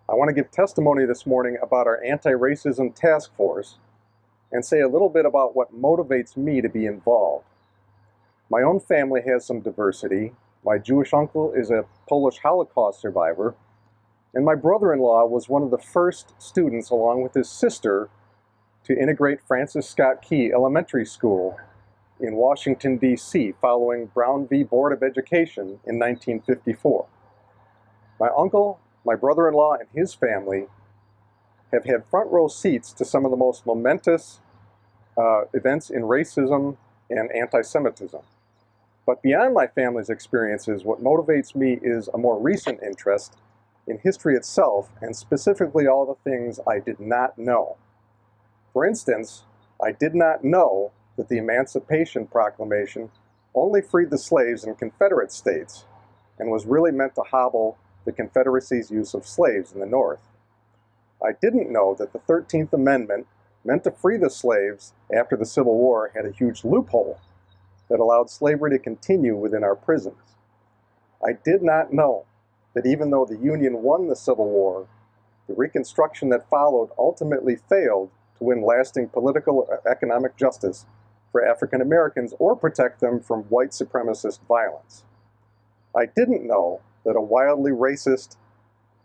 I want to give testimony this morning about our anti-racism task force and say a little bit about what motivates me to be involved. My own family has some diversity. My Jewish uncle is a Polish Holocaust survivor, and my brother-in-law was one of the first students, along with his sister, to integrate Francis Scott Key Elementary School in Washington, D.C., following Brown v. Board of Education in 1954. My uncle, my brother-in-law, and his family have had front row seats to some of the most momentous events in racism and anti-Semitism. But beyond my family's experiences, what motivates me is a more recent interest in history itself, and specifically all the things I did not know. For instance, I did not know that the Emancipation Proclamation only freed the slaves in Confederate states and was really meant to hobble the Confederacy's use of slaves in the North. I didn't know that the 13th Amendment, meant to free the slaves after the Civil War, had a huge loophole that allowed slavery to continue within our prisons. I did not know that even though the Union won the Civil War, the Reconstruction that followed ultimately failed to win lasting political or economic justice for African Americans or protect them from white supremacist violence. I didn't know that a wildly racist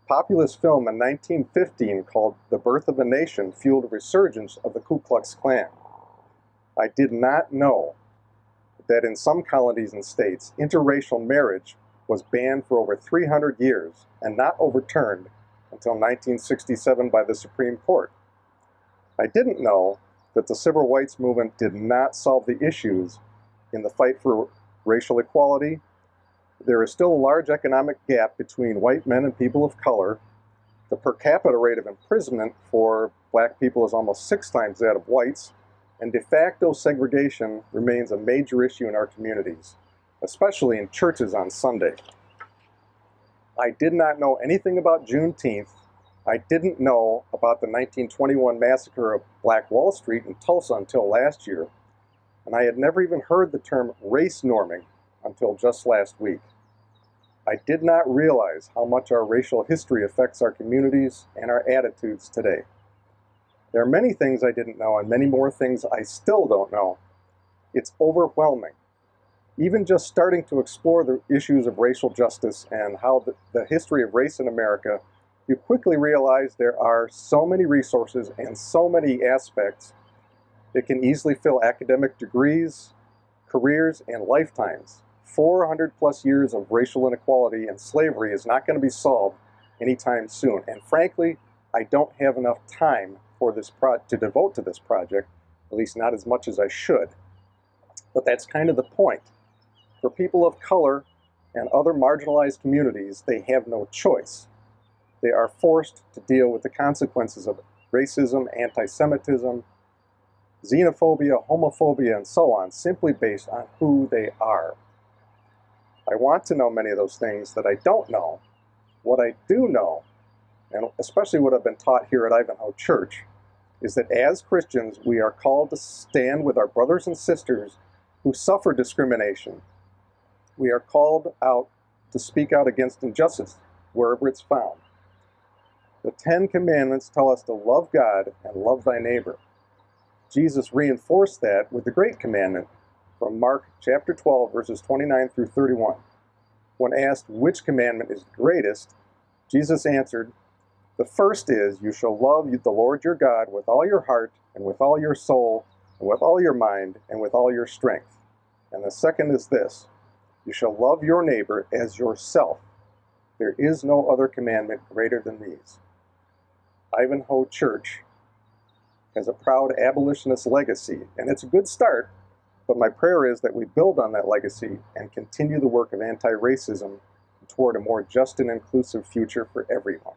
populist film in 1915 called The Birth of a Nation fueled a resurgence of the Ku Klux Klan. I did not know that in some colonies and states, interracial marriage was banned for over 300 years and not overturned until 1967 by the Supreme Court. I didn't know that the civil rights movement did not solve the issues in the fight for racial equality. There is still a large economic gap between white men and people of color. The per capita rate of imprisonment for black people is almost 6 times that of whites, and de facto segregation remains a major issue in our communities, especially in churches on Sunday. I did not know anything about Juneteenth. I didn't know about the 1921 massacre of Black Wall Street in Tulsa until last year, and I had never even heard the term race norming until just last week. I did not realize how much our racial history affects our communities and our attitudes today. There are many things I didn't know and many more things I still don't know. It's overwhelming. Even just starting to explore the issues of racial justice and how the history of race in America, you quickly realize there are so many resources and so many aspects that can easily fill academic degrees, careers, and lifetimes. 400 plus years of racial inequality and slavery is not going to be solved anytime soon. And frankly, I don't have enough time for this to devote to this project, at least not as much as I should. But that's kind of the point. For people of color and other marginalized communities, they have no choice. They are forced to deal with the consequences of racism, anti-Semitism, xenophobia, homophobia, and so on, simply based on who they are. I want to know many of those things that I don't know. What I do know, and especially what I've been taught here at Ivanhoe Church, is that as Christians, we are called to stand with our brothers and sisters who suffer discrimination. We are called out to speak out against injustice wherever it's found. The 10 Commandments tell us to love God and love thy neighbor. Jesus reinforced that with the Great Commandment from Mark chapter 12, verses 29 through 31. When asked which commandment is the greatest, Jesus answered, "The first is, you shall love the Lord your God with all your heart and with all your soul and with all your mind and with all your strength. And the second is this, you shall love your neighbor as yourself. There is no other commandment greater than these." Ivanhoe Church has a proud abolitionist legacy, and it's a good start, but my prayer is that we build on that legacy and continue the work of anti-racism toward a more just and inclusive future for everyone.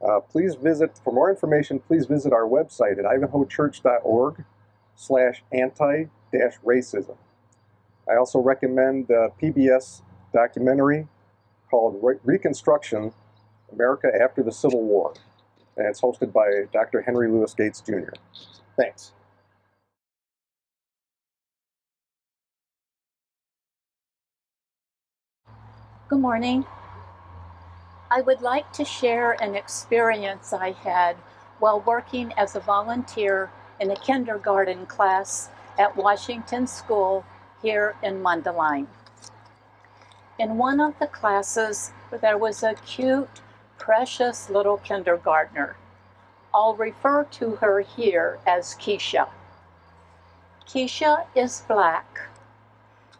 For more information, please visit our website at ivanhoechurch.org/anti-racism. I also recommend the PBS documentary called Reconstruction, America After the Civil War, and it's hosted by Dr. Henry Louis Gates Jr. Thanks. Good morning. I would like to share an experience I had while working as a volunteer in a kindergarten class at Washington School here in Mundelein. In one of the classes, there was a cute, precious little kindergartner. I'll refer to her here as Keisha. Keisha is black.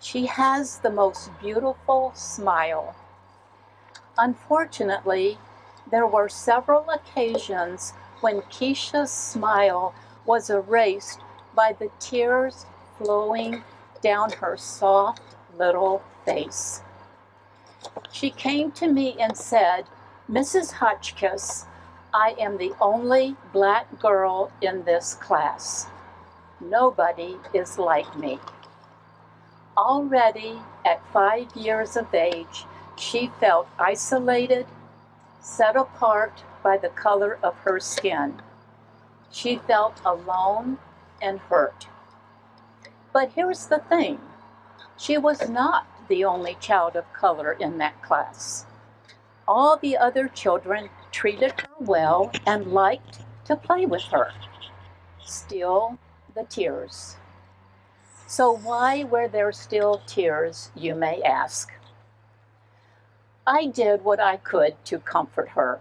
She has the most beautiful smile. Unfortunately, there were several occasions when Keisha's smile was erased by the tears flowing down her soft little face. She came to me and said, "Mrs. Hotchkiss, I am the only black girl in this class. Nobody is like me." Already at 5 years of age, she felt isolated, set apart by the color of her skin. She felt alone and hurt. But here's the thing, she was not the only child of color in that class. All the other children treated her well and liked to play with her. Still, the tears. So why were there still tears, you may ask? I did what I could to comfort her.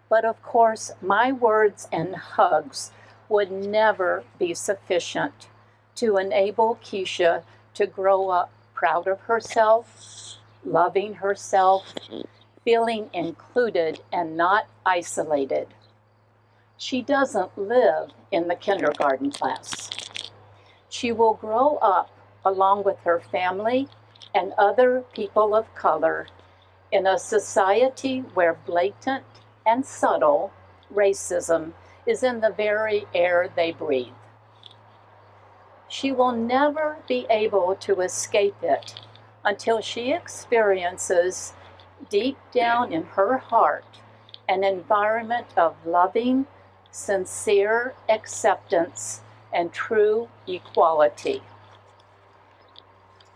But of course, my words and hugs would never be sufficient to enable Keisha to grow up proud of herself, loving herself, feeling included and not isolated. She doesn't live in the kindergarten class. She will grow up along with her family and other people of color in a society where blatant and subtle racism is in the very air they breathe. She will never be able to escape it until she experiences deep down in her heart an environment of loving, sincere acceptance and true equality.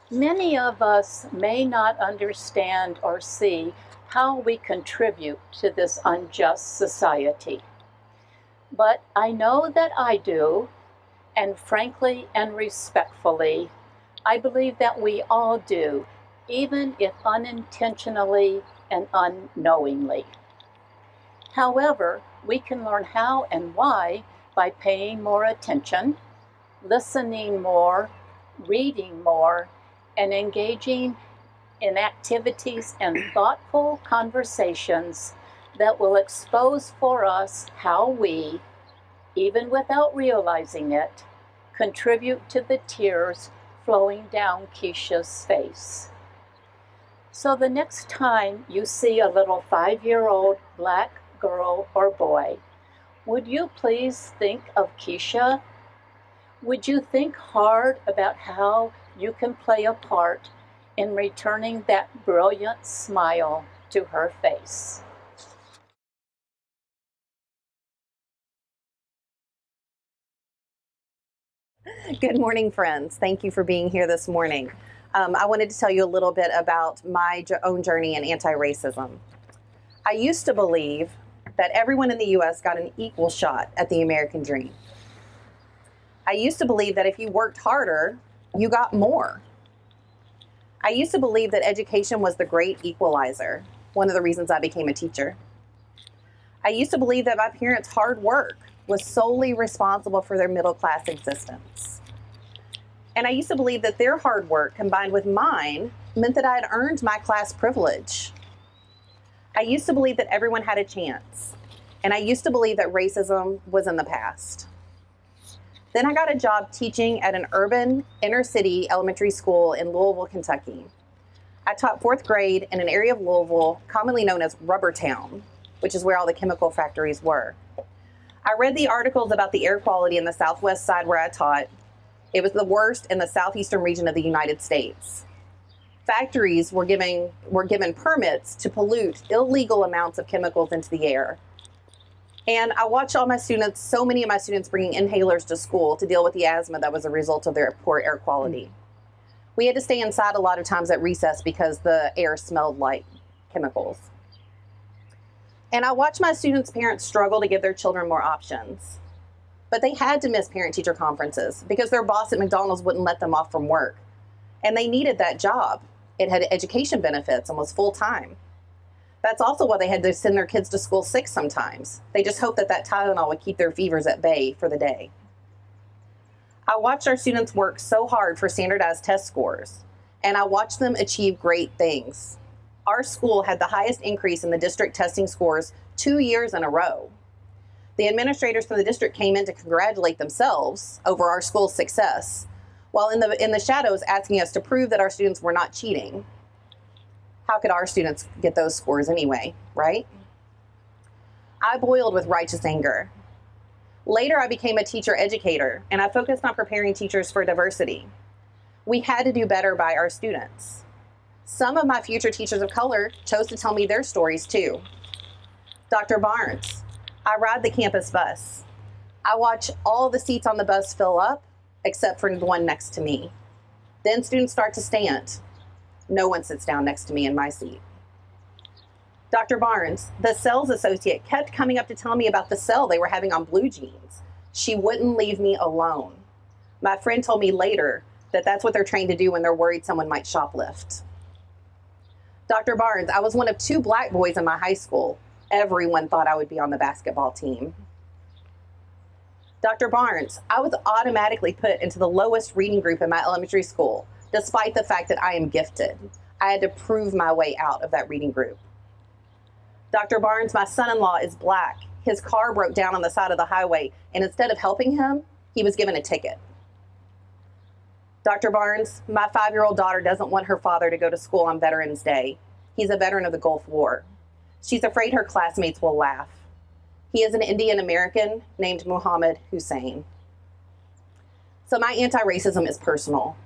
Many of us may not understand or see how we contribute to this unjust society. But I know that I do, and frankly and respectfully, I believe that we all do, even if unintentionally and unknowingly. However, we can learn how and why by paying more attention, listening more, reading more, and engaging in activities and thoughtful conversations that will expose for us how we, even without realizing it, contribute to the tears flowing down Keisha's face. So the next time you see a little 5-year-old black girl or boy, would you please think of Keisha? Would you think hard about how you can play a part in returning that brilliant smile to her face? Good morning, friends. Thank you for being here this morning. I wanted to tell you a little bit about my own journey in anti-racism. I used to believe that everyone in the U.S. got an equal shot at the American dream. I used to believe that if you worked harder, you got more. I used to believe that education was the great equalizer, one of the reasons I became a teacher. I used to believe that my parents' hard work was solely responsible for their middle-class existence. And I used to believe that their hard work combined with mine meant that I had earned my class privilege. I used to believe that everyone had a chance. And I used to believe that racism was in the past. Then I got a job teaching at an urban inner-city elementary school in Louisville, Kentucky. I taught 4th grade in an area of Louisville commonly known as Rubber Town, which is where all the chemical factories were. I read the articles about the air quality in the southwest side where I taught. It was the worst in the southeastern region of the United States. Factories were given permits to pollute illegal amounts of chemicals into the air. And I watched so many of my students bringing inhalers to school to deal with the asthma that was a result of their poor air quality. We had to stay inside a lot of times at recess because the air smelled like chemicals. And I watched my students' parents struggle to give their children more options. But they had to miss parent-teacher conferences because their boss at McDonald's wouldn't let them off from work. And they needed that job. It had education benefits and was full-time. That's also why they had to send their kids to school sick sometimes. They just hoped that Tylenol would keep their fevers at bay for the day. I watched our students work so hard for standardized test scores, and I watched them achieve great things. Our school had the highest increase in the district testing scores 2 years in a row. The administrators from the district came in to congratulate themselves over our school's success, while in the shadows asking us to prove that our students were not cheating. How could our students get those scores anyway, right? I boiled with righteous anger. Later, I became a teacher educator, and I focused on preparing teachers for diversity. We had to do better by our students. Some of my future teachers of color chose to tell me their stories too. Dr. Barnes, I ride the campus bus. I watch all the seats on the bus fill up, except for the one next to me. Then students start to stand. No one sits down next to me in my seat. Dr. Barnes, the sales associate, kept coming up to tell me about the sale they were having on blue jeans. She wouldn't leave me alone. My friend told me later that that's what they're trained to do when they're worried someone might shoplift. Dr. Barnes, I was one of 2 black boys in my high school. Everyone thought I would be on the basketball team. Dr. Barnes, I was automatically put into the lowest reading group in my elementary school, despite the fact that I am gifted. I had to prove my way out of that reading group. Dr. Barnes, my son-in-law is black. His car broke down on the side of the highway, and instead of helping him, he was given a ticket. Dr. Barnes, my 5-year-old daughter doesn't want her father to go to school on Veterans Day. He's a veteran of the Gulf War. She's afraid her classmates will laugh. He is an Indian American named Muhammad Hussein. So my anti-racism is personal.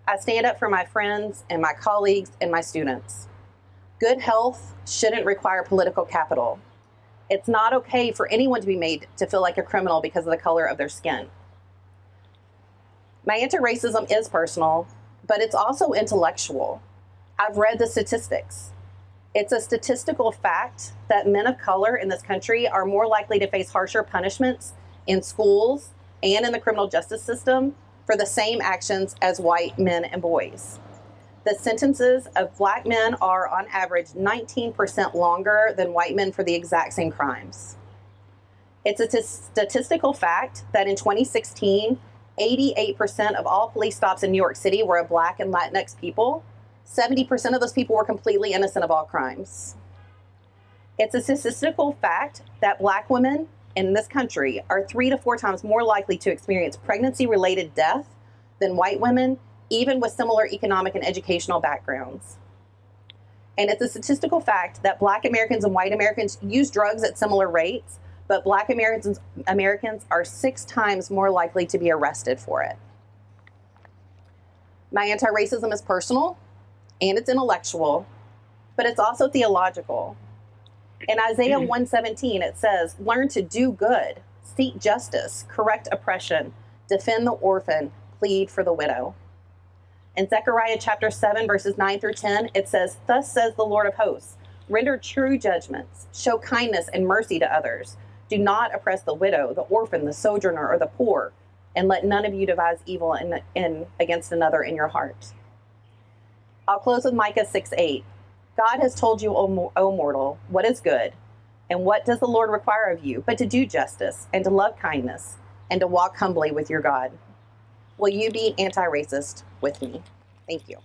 I stand up for my friends and my colleagues and my students. Good health shouldn't require political capital. It's not okay for anyone to be made to feel like a criminal because of the color of their skin. My anti-racism is personal, but it's also intellectual. I've read the statistics. It's a statistical fact that men of color in this country are more likely to face harsher punishments in schools and in the criminal justice system for the same actions as white men and boys. The sentences of black men are, on average, 19% longer than white men for the exact same crimes. It's a statistical fact that in 2016, 88% of all police stops in New York City were of Black and Latinx people. 70% of those people were completely innocent of all crimes. It's a statistical fact that Black women in this country are 3 to 4 times more likely to experience pregnancy-related death than white women, even with similar economic and educational backgrounds. And it's a statistical fact that Black Americans and white Americans use drugs at similar rates, but Black Americans are 6 times more likely to be arrested for it. My anti-racism is personal and it's intellectual, but it's also theological. In Isaiah 1:17, it says, "Learn to do good, seek justice, correct oppression, defend the orphan, plead for the widow." In Zechariah chapter 7, verses 9 through 10, it says, "Thus says the Lord of hosts, render true judgments, show kindness and mercy to others. Do not oppress the widow, the orphan, the sojourner, or the poor, and let none of you devise evil against another in your heart." I'll close with Micah 6:8. "God has told you, O mortal, what is good, and what does the Lord require of you, but to do justice, and to love kindness, and to walk humbly with your God." Will you be anti-racist with me? Thank you.